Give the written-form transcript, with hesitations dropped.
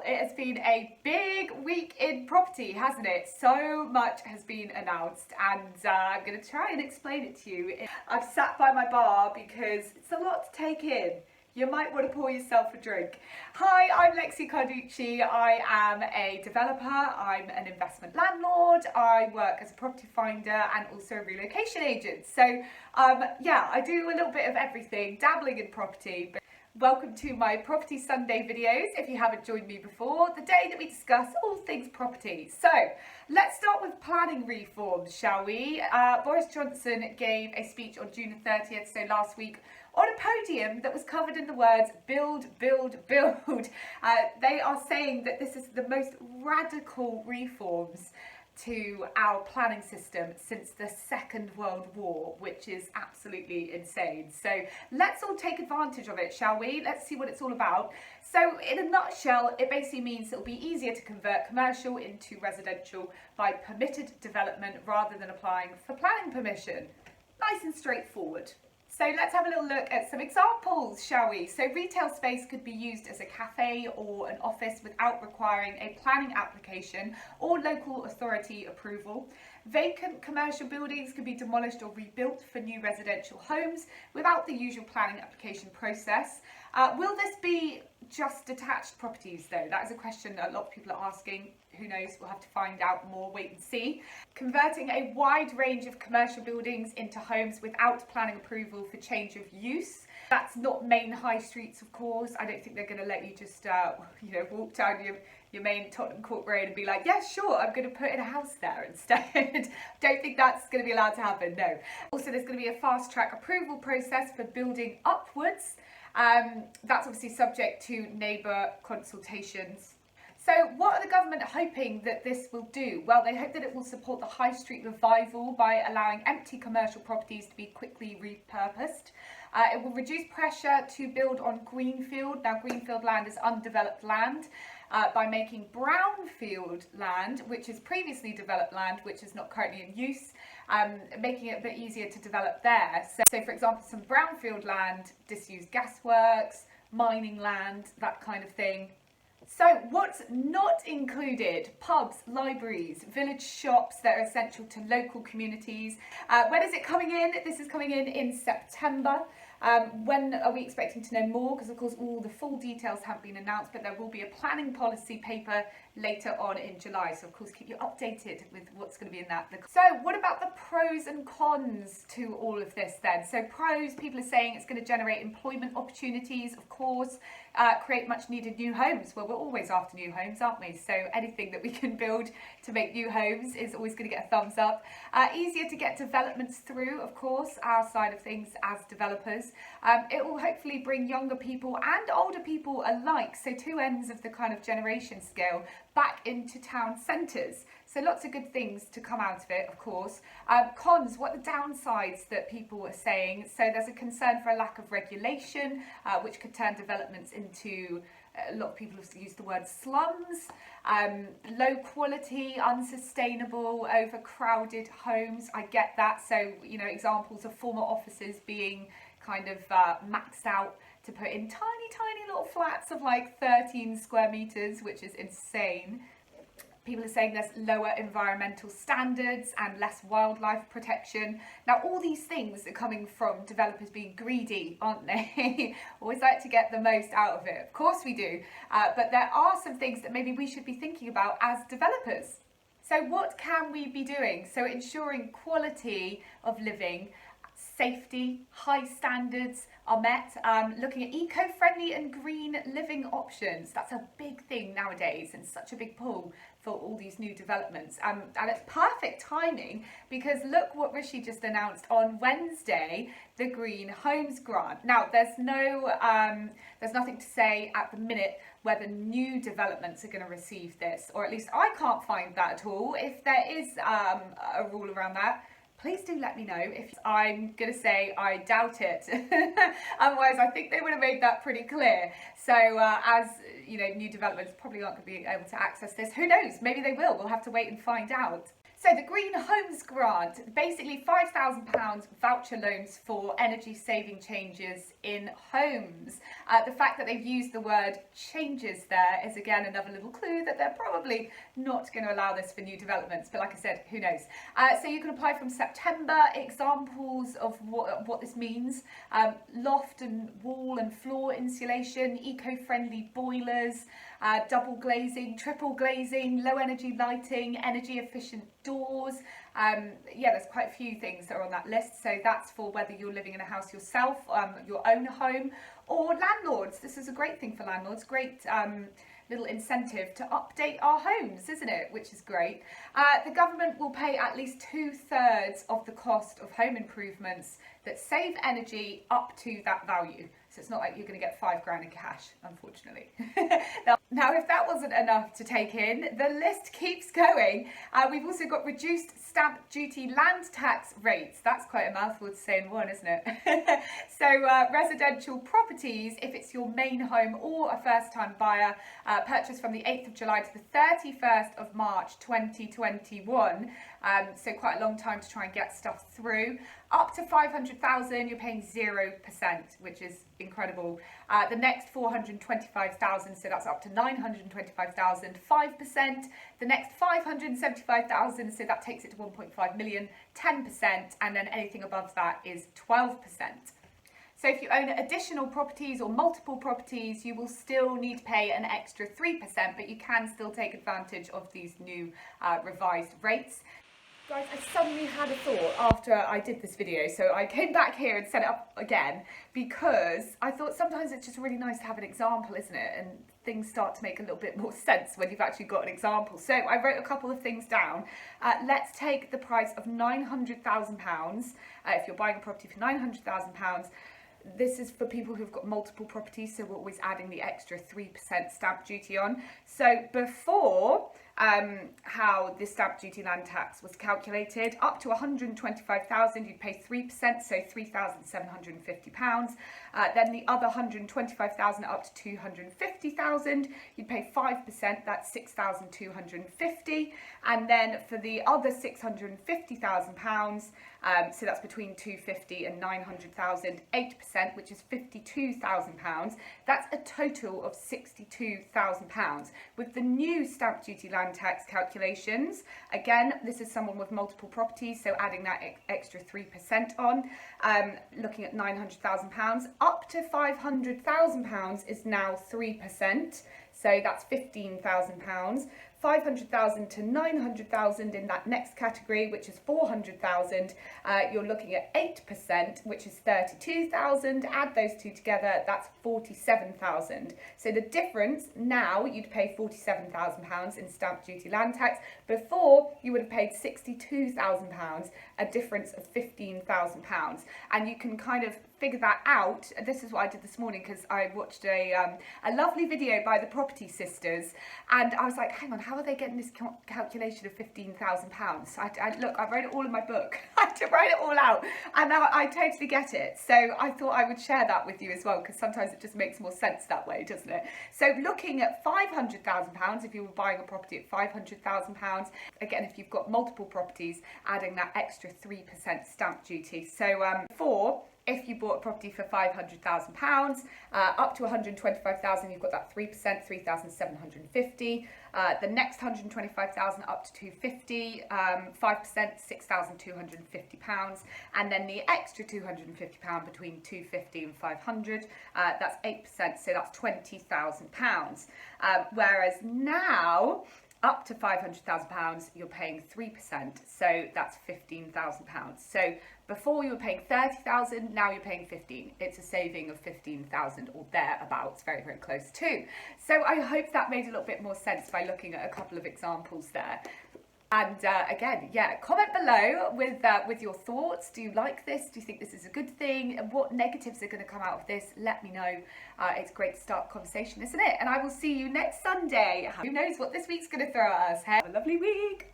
it has been a big week in property, hasn't it? So much has been announced, and I'm going to try and explain it to you. I've sat by my bar because it's a lot to take in. You might want to pour yourself a drink. Hi, I'm Lexi Carducci. I am a developer, I'm an investment landlord, I work as a property finder and also a relocation agent. So yeah, I do a little bit of everything, dabbling in property. But welcome to my Property Sunday videos, if you haven't joined me before, the day that we discuss all things property. So let's start with planning reforms, shall we? Boris Johnson gave a speech on June the 30th, so last week, on a podium that was covered in the words build, build, build. They are saying that this is the most radical reforms to our planning system since the Second World War, which is absolutely insane. So let's all take advantage of it, shall we? Let's see what it's all about. So in a nutshell, it basically means it'll be easier to convert commercial into residential by permitted development rather than applying for planning permission. Nice and straightforward. So let's have a little look at some examples, shall we? So retail space could be used as a cafe or an office without requiring a planning application or local authority approval. Vacant commercial buildings could be demolished or rebuilt for new residential homes without the usual planning application process. Will this be just detached properties though? That is a question that a lot of people are asking. Who knows? We'll have to find out more, wait and see. Converting a wide range of commercial buildings into homes without planning approval for change of use. That's not main high streets, of course. I don't think they're going to let you just, walk down your main Tottenham Court Road and be like, yeah, sure, I'm going to put in a house there instead. Don't think that's going to be allowed to happen, no. Also, there's going to be a fast track approval process for building upwards. That's obviously subject to neighbour consultations. So what are the government hoping that this will do? Well, they hope that it will support the high street revival by allowing empty commercial properties to be quickly repurposed. It will reduce pressure to build on greenfield. Now, greenfield land is undeveloped land. By making brownfield land, which is previously developed land, which is not currently in use, making it a bit easier to develop there. So for example, some brownfield land, disused gasworks, mining land, that kind of thing. So what's not included? Pubs, libraries, village shops that are essential to local communities. When is it coming in? This is coming in September. When are we expecting to know more? Because of course all the full details haven't been announced, but there will be a planning policy paper later on in July. So of course keep you updated with what's going to be in that. So what about the pros and cons to all of this then? So pros, people are saying it's going to generate employment opportunities, of course, create much needed new homes. Well, we're always after new homes, aren't we? So anything that we can build to make new homes is always going to get a thumbs up. Easier to get developments through, of course, our side of things as developers. It will hopefully bring younger people and older people alike, so two ends of the kind of generation scale, back into town centres. So lots of good things to come out of it, of course. Cons, what are the downsides that people are saying? So there's a concern for a lack of regulation, which could turn developments into, a lot of people have used the word slums, low quality, unsustainable, overcrowded homes. I get that. So, examples of former offices being kind of maxed out to put in tiny little flats of like 13 square meters, which is insane. People are saying there's lower environmental standards and less wildlife protection. Now, all these things are coming from developers being greedy, aren't they? Always like to get the most out of it. Of course we do. But there are some things that maybe we should be thinking about as developers. So what can we be doing? So ensuring quality of living, safety, high standards are met, looking at eco-friendly and green living options. That's a big thing nowadays and such a big pull for all these new developments. And it's perfect timing because look what Rishi just announced on Wednesday, the Green Homes Grant. Now, there's nothing to say at the minute whether new developments are going to receive this, or at least I can't find that at all. If there is a rule around that, please do let me know. If I'm going to say I doubt it. Otherwise, I think they would have made that pretty clear. So as new developments probably aren't going to be able to access this. Who knows? Maybe they will. We'll have to wait and find out. So the Green Homes Grant, basically £5,000 voucher loans for energy saving changes in homes. The fact that they've used the word changes there is again another little clue that they're probably not going to allow this for new developments, but like I said, who knows. So you can apply from September. Examples of what this means: loft and wall and floor insulation, eco-friendly boilers, double glazing, triple glazing, low energy lighting, energy efficient doors. Yeah, there's quite a few things that are on that list. So that's for whether you're living in a house yourself, your own home, or landlords. This is a great thing for landlords. Great little incentive to update our homes, isn't it? Which is great. The government will pay at least 2/3 of the cost of home improvements that save energy up to that value. So it's not like you're going to get £5,000 in cash, unfortunately. Now, if that wasn't enough to take in, the list keeps going. We've also got reduced stamp duty land tax rates. That's quite a mouthful to say in one, isn't it? So residential properties, if it's your main home or a first-time buyer, purchased from the 8th of July to the 31st of March 2021. So quite a long time to try and get stuff through. Up to 500,000, you're paying 0%, which is incredible. The next 425,000, so that's up to 925,000, 5%. The next 575,000, so that takes it to 1.5 million, 10%, and then anything above that is 12%. So if you own additional properties or multiple properties, you will still need to pay an extra 3%, but you can still take advantage of these new revised rates. Guys, I suddenly had a thought after I did this video, so I came back here and set it up again because I thought sometimes it's just really nice to have an example, isn't it? And things start to make a little bit more sense when you've actually got an example. So I wrote a couple of things down. Let's take the price of £900,000. If you're buying a property for £900,000, this is for people who've got multiple properties, so we're always adding the extra 3% stamp duty on. So before, how the stamp duty land tax was calculated, up to 125,000 you'd pay 3%, so £3,750. Then the other 125,000 up to 250,000 you'd pay 5%, that's 6,250. And then for the other £650,000, so that's between 250 and 900,000, 8%, which is £52,000. That's a total of £62,000. With the new stamp duty land tax calculations, again, this is someone with multiple properties, so adding that extra 3% on, looking at £900,000. Up to £500,000 is now 3%, so that's £15,000. 500,000 to 900,000 in that next category, which is 400,000, you're looking at 8%, which is 32,000. Add those two together, that's 47,000. So the difference now, you'd pay £47,000 in stamp duty land tax. Before, you would have paid £62,000, a difference of £15,000. And you can kind of figure that out. This is what I did this morning because I watched a lovely video by the Property Sisters, and I was like, hang on, how are they getting this calculation of £15,000? Look, I wrote it all in my book. I had to write it all out, and now I totally get it. So I thought I would share that with you as well, because sometimes it just makes more sense that way, doesn't it? So looking at £500,000, if you were buying a property at £500,000, again, if you've got multiple properties, adding that extra 3% stamp duty. So if you bought a property for £500,000, up to 125,000, you've got that 3%, 3,750. The next 125,000 up to 250, 5%, £6,250, and then the extra £250 between 250 and 500, that's 8%, so that's £20,000. Whereas now, up to £500,000, you're paying 3%, so that's £15,000. So before you were paying 30,000, now you're paying 15. It's a saving of 15,000 or thereabouts, very, very close too. So I hope that made a little bit more sense by looking at a couple of examples there. And again, yeah, comment below with your thoughts. Do you like this? Do you think this is a good thing? And what negatives are going to come out of this? Let me know. It's great to start a conversation, isn't it? And I will see you next Sunday. Who knows what this week's going to throw at us? Have a lovely week.